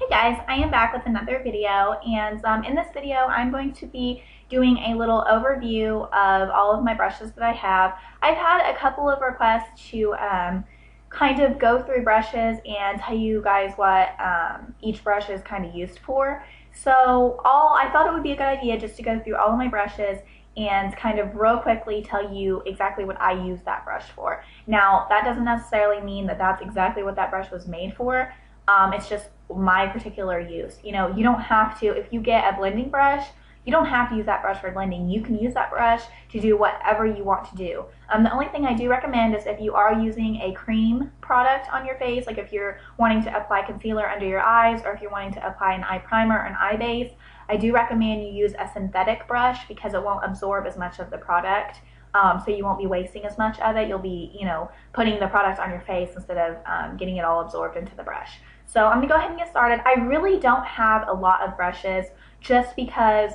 Hey guys, I am back with another video, and in this video I'm going to be doing a little overview of all of my brushes that I have. I've had a couple of requests to kind of go through brushes and tell you guys what each brush is kind of used for. So I thought it would be a good idea just to go through all of my brushes and kind of real quickly tell you exactly what I use that brush for. Now, that doesn't necessarily mean that that's exactly what that brush was made for. It's just my particular use. You know, you don't have to, if you get a blending brush, you don't have to use that brush for blending. You can use that brush to do whatever you want to do. The only thing I do recommend is if you are using a cream product on your face, like if you're wanting to apply concealer under your eyes or if you're wanting to apply an eye primer or an eye base, I do recommend you use a synthetic brush because it won't absorb as much of the product. So you won't be wasting as much of it. You'll be, putting the product on your face instead of getting it all absorbed into the brush. So I'm gonna go ahead and get started. I really don't have a lot of brushes just because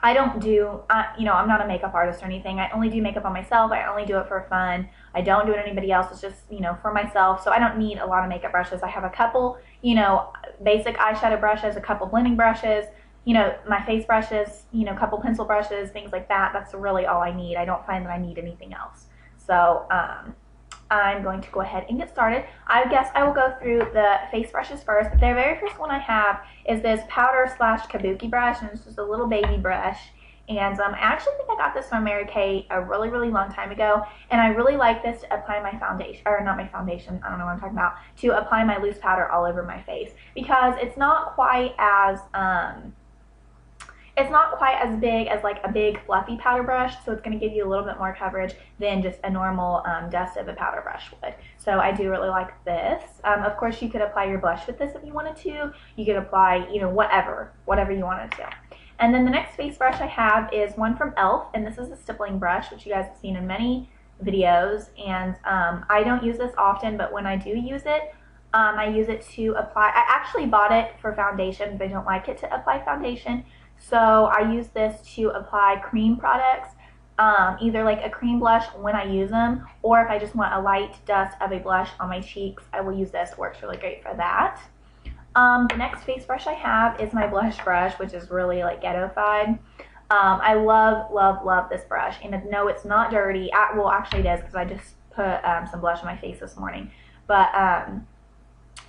I don't do, I'm not a makeup artist or anything. I only do makeup on myself. I only do it for fun. I don't do it on anybody else. It's just, for myself. So I don't need a lot of makeup brushes. I have a couple, basic eyeshadow brushes, a couple blending brushes, my face brushes, a couple pencil brushes, things like that. That's really all I need. I don't find that I need anything else. So I'm going to go ahead and get started. I guess I will go through the face brushes first. The very first one I have is this powder slash kabuki brush, and it's just a little baby brush. And I actually think I got this from Mary Kay a really, really long time ago, and I really like this to apply my foundation, or not my foundation, I don't know what I'm talking about, to apply my loose powder all over my face, because it's not quite as big as like a big fluffy powder brush, so it's going to give you a little bit more coverage than just a normal dust of a powder brush would. So I do really like this. Of course, you could apply your blush with this if you wanted to. You could apply, whatever you wanted to. And then the next face brush I have is one from e.l.f., and this is a stippling brush, which you guys have seen in many videos. And I don't use this often, but when I do use it, I use it to apply. I actually bought it for foundation, but I don't like it to apply foundation. So I use this to apply cream products, either like a cream blush when I use them, or if I just want a light dust of a blush on my cheeks, I will use this. It works really great for that. The next face brush I have is my blush brush, which is really like ghetto-fied. I love, love, love this brush, and no, it's not dirty. Well, actually it is, because I just put some blush on my face this morning, but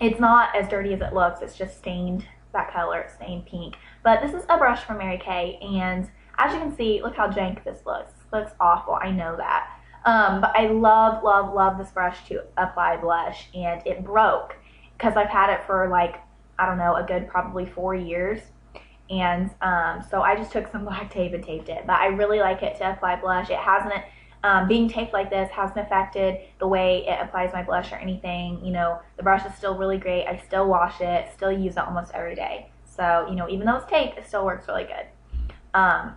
it's not as dirty as it looks. It's just stained that color. It's stained pink. But this is a brush from Mary Kay, and as you can see, look how jank this looks. It looks awful, I know that. But I love, love, love this brush to apply blush, and it broke because I've had it for like, I don't know, a good probably 4 years. And so I just took some black tape and taped it. But I really like it to apply blush. It hasn't, being taped like this hasn't affected the way it applies my blush or anything. The brush is still really great. I still wash it, still use it almost every day. So, even though it's taped, it still works really good. The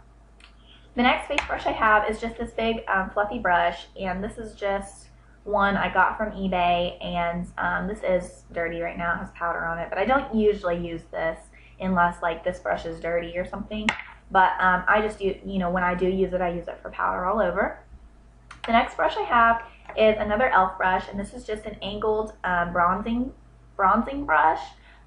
next face brush I have is just this big fluffy brush, and this is just one I got from eBay, and this is dirty right now. It has powder on it, but I don't usually use this unless like this brush is dirty or something. But I just do, when I do use it, I use it for powder all over. The next brush I have is another e.l.f. brush, and this is just an angled bronzing brush,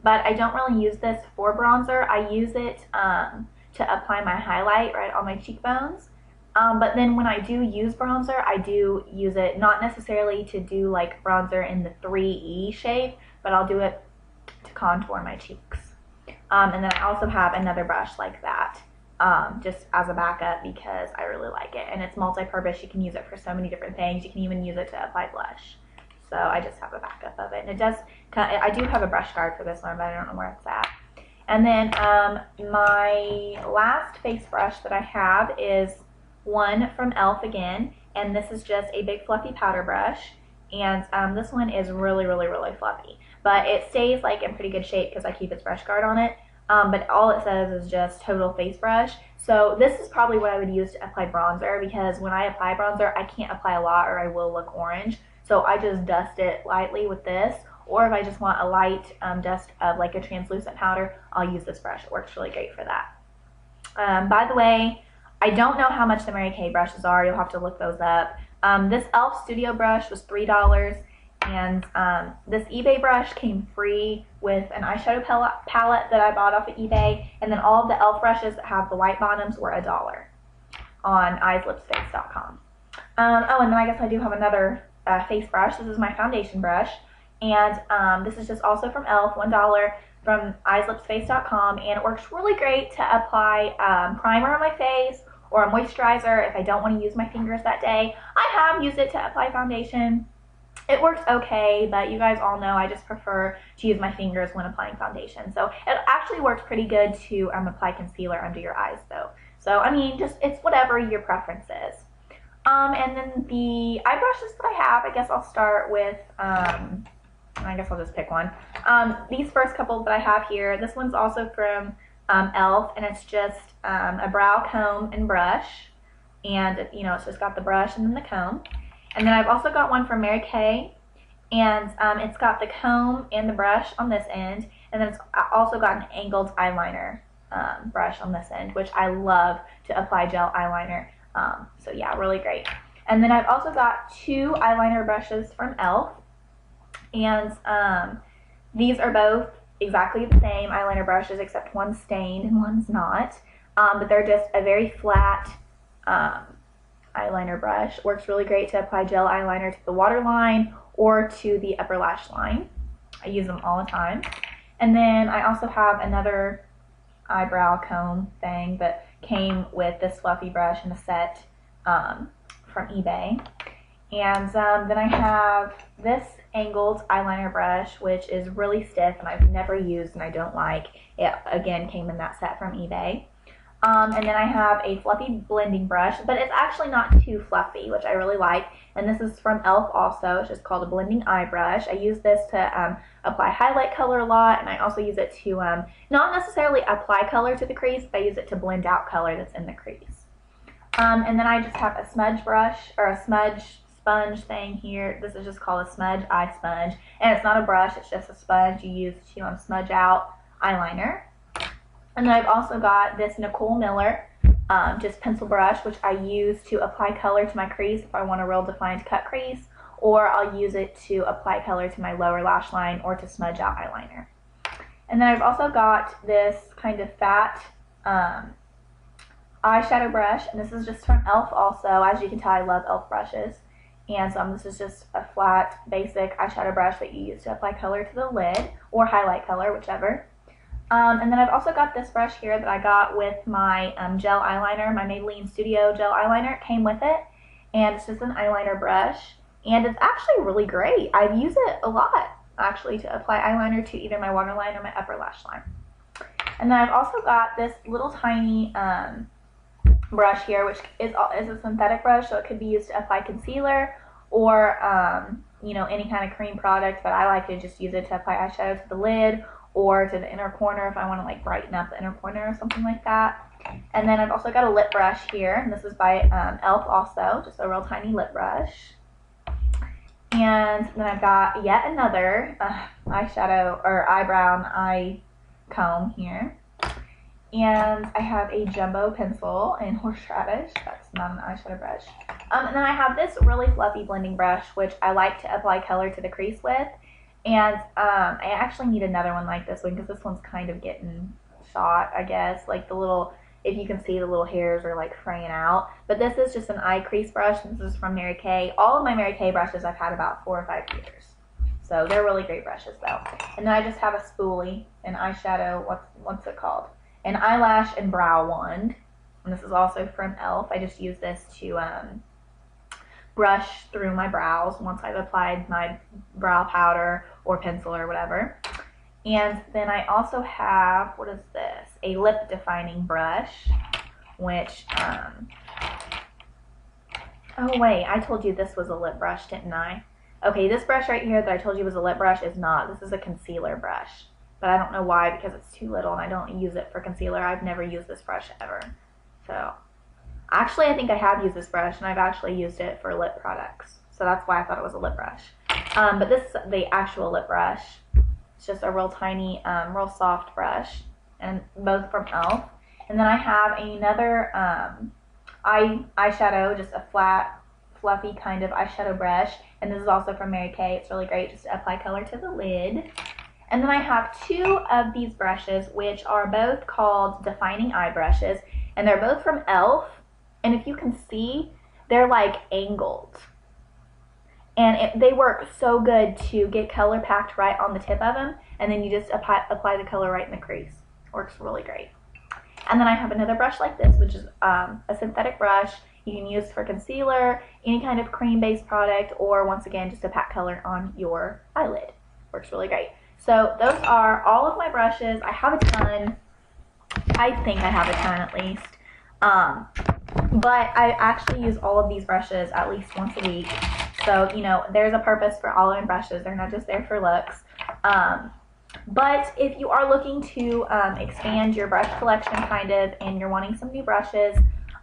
but I don't really use this for bronzer. I use it to apply my highlight right on my cheekbones. But then when I do use bronzer, I do use it not necessarily to do like bronzer in the 3E shape, but I'll do it to contour my cheeks. And then I also have another brush like that, just as a backup because I really like it. And it's multi-purpose. You can use it for so many different things. You can even use it to apply blush. So I just have a backup of it. And I do have a brush guard for this one, but I don't know where it's at. And then my last face brush that I have is one from e.l.f. again, and this is just a big fluffy powder brush, and this one is really, really, really fluffy, but it stays like in pretty good shape because I keep its brush guard on it, but all it says is just total face brush. So this is probably what I would use to apply bronzer, because when I apply bronzer, I can't apply a lot or I will look orange, so I just dust it lightly with this, or if I just want a light dust of like a translucent powder, I'll use this brush. It works really great for that. By the way, I don't know how much the Mary Kay brushes are. You'll have to look those up. This e.l.f. Studio brush was $3, And this eBay brush came free with an eyeshadow palette that I bought off of eBay. And then all of the e.l.f. brushes that have the white bottoms were $1 on eyeslipsface.com. Oh, and then I guess I do have another face brush. This is my foundation brush. And this is just also from e.l.f., $1 from eyeslipsface.com. And it works really great to apply primer on my face or a moisturizer if I don't want to use my fingers that day. I have used it to apply foundation. It works okay, but you guys all know I just prefer to use my fingers when applying foundation. So it actually works pretty good to apply concealer under your eyes though. So I mean, just it's whatever your preference is. And then the eye brushes that I have, I guess I'll start with, I guess I'll just pick one. These first couple that I have here, this one's also from e.l.f. and it's just a brow comb and brush. And you know, it's just got the brush and then the comb. And then I've also got one from Mary Kay, and it's got the comb and the brush on this end, and then it's also got an angled eyeliner brush on this end, which I love to apply gel eyeliner. So yeah, really great. And then I've also got two eyeliner brushes from e.l.f. And these are both exactly the same eyeliner brushes, except one's stained and one's not. But they're just a very flat eyeliner brush. Works really great to apply gel eyeliner to the waterline or to the upper lash line. I use them all the time. And then I also have another eyebrow comb thing that came with this fluffy brush in a set from eBay. And then I have this angled eyeliner brush, which is really stiff and I've never used and I don't like. It again came in that set from eBay. And then I have a fluffy blending brush, but it's actually not too fluffy, which I really like. And this is from e.l.f. also. It's just called a blending eye brush. I use this to apply highlight color a lot, and I also use it to not necessarily apply color to the crease, but I use it to blend out color that's in the crease. And then I just have a smudge brush, or a smudge sponge thing here. This is just called a smudge eye sponge. And it's not a brush, it's just a sponge you use to smudge out eyeliner. And then I've also got this Nicole Miller just pencil brush, which I use to apply color to my crease if I want a real defined cut crease, or I'll use it to apply color to my lower lash line or to smudge out eyeliner. And then I've also got this kind of fat eyeshadow brush, and this is just from e.l.f. also. As you can tell, I love e.l.f. brushes. And this is just a flat, basic eyeshadow brush that you use to apply color to the lid, or highlight color, whichever. And then I've also got this brush here that I got with my gel eyeliner, my Maybelline Studio gel eyeliner. It came with it, and it's just an eyeliner brush, and it's actually really great. I've used it a lot, actually, to apply eyeliner to either my waterline or my upper lash line. And then I've also got this little tiny brush here, which is a synthetic brush, so it could be used to apply concealer or you know, any kind of cream product, but I like to just use it to apply eyeshadow to the lid or to the inner corner if I want to like brighten up the inner corner or something like that. And then I've also got a lip brush here, and this is by e.l.f. also, just a real tiny lip brush. And then I've got yet another eyeshadow or eyebrow and eye comb here. And I have a jumbo pencil in horseradish. That's not an eyeshadow brush. And then I have this really fluffy blending brush, which I like to apply color to the crease with. And I actually need another one like this one because this one's kind of getting shot, I guess. Like the little, if you can see, the little hairs are like fraying out. But this is just an eye crease brush. This is from Mary Kay. All of my Mary Kay brushes I've had about 4 or 5 years. So they're really great brushes though. And then I just have a spoolie, an eyeshadow, what's it called? An eyelash and brow wand. And this is also from e.l.f. I just use this to brush through my brows once I've applied my brow powder or pencil or whatever. And then I also have, what is this? A lip defining brush, which, oh wait, I told you this was a lip brush, didn't I? Okay, this brush right here that I told you was a lip brush is not. This is a concealer brush. But I don't know why, because it's too little and I don't use it for concealer. I've never used this brush ever. So, actually I think I have used this brush, and I've actually used it for lip products. So that's why I thought it was a lip brush. But this is the actual lip brush. It's just a real tiny, real soft brush, and both from e.l.f. And then I have another eyeshadow, just a flat fluffy kind of eyeshadow brush, and this is also from Mary Kay. It's really great just to apply color to the lid. And then I have two of these brushes, which are both called Defining Eye brushes, and they're both from e.l.f. And if you can see, they're like angled. And they work so good to get color packed right on the tip of them, and then you just apply the color right in the crease. Works really great. And then I have another brush like this, which is a synthetic brush. You can use for concealer, any kind of cream-based product, or once again, just to pack color on your eyelid. Works really great. So those are all of my brushes. I have a ton. I think I have a ton at least. But I actually use all of these brushes at least once a week. So, you know, there's a purpose for all of my brushes. They're not just there for looks. But if you are looking to expand your brush collection kind of, and you're wanting some new brushes,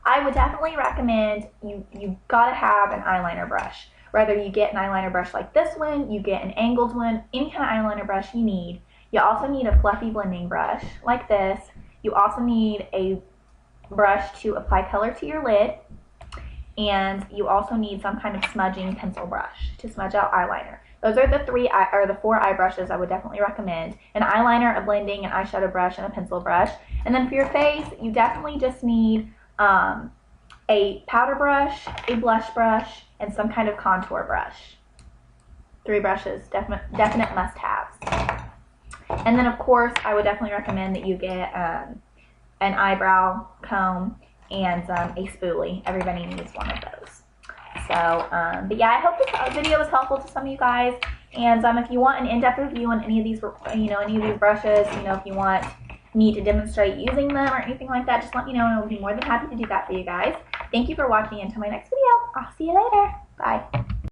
I would definitely recommend you gotta have an eyeliner brush. Whether you get an eyeliner brush like this one, you get an angled one, any kind of eyeliner brush you need. You also need a fluffy blending brush like this. You also need a brush to apply color to your lid. And you also need some kind of smudging pencil brush to smudge out eyeliner. Those are the four eye brushes I would definitely recommend. An eyeliner, a blending, an eyeshadow brush, and a pencil brush. And then for your face, you definitely just need a powder brush, a blush brush, and some kind of contour brush. 3 brushes, definite must-haves. And then, of course, I would definitely recommend that you get an eyebrow comb and a spoolie. Everybody needs one of those. So, but yeah, I hope this video was helpful to some of you guys. And if you want an in-depth review on any of these, any of these brushes, if you want me to demonstrate using them or anything like that, just let me know, and I'll be more than happy to do that for you guys. Thank you for watching. Until my next video, I'll see you later. Bye.